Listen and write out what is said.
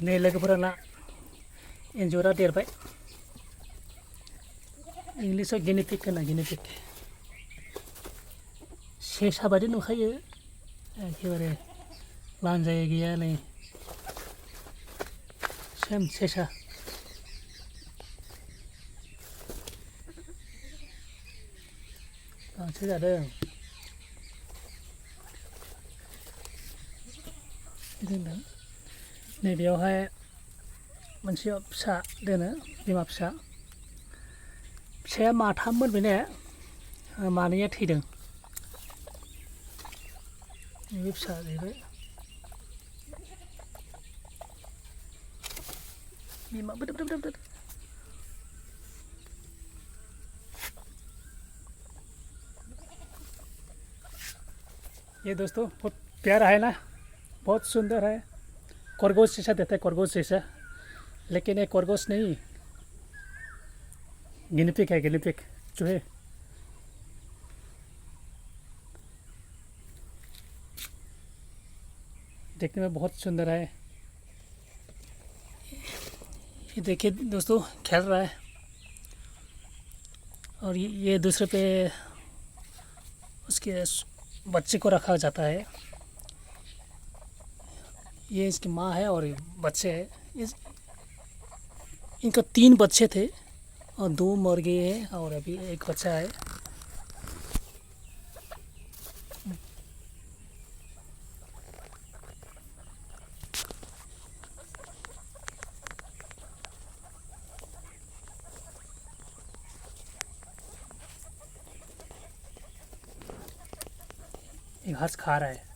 नै लोगोफोरा एन्जरा देरबाय इंलिसाव गिनिपिग होनो गिनिपिग सेसा बायदि नुखायो एखेबारे लानजाय गैया नै सेम सेसा गांसो जादों नैबेयावहाय मोनसे फिसा दोनो बिमा फिसाया माथाममोन बेने मानैया थैदों नैबे फिसा जाहैबाय बिमा बोदोब ये दोस्तों बहुत प्यारा है ना बहुत सुंदर है खरगोश जैसा देता है खरगोश जैसा लेकिन ये खरगोश नहीं गिनीपिग है गिनीपिग चूहे देखने में बहुत सुंदर है ये देखिए दोस्तों खेल रहा है और ये दूसरे पे उसके बच्चे को रखा जाता है ये इसकी माँ है और बच्चे हैं इनका 3 बच्चे थे और 2 मर गए हैं और अभी एक बच्चा है ये घास खा रहा है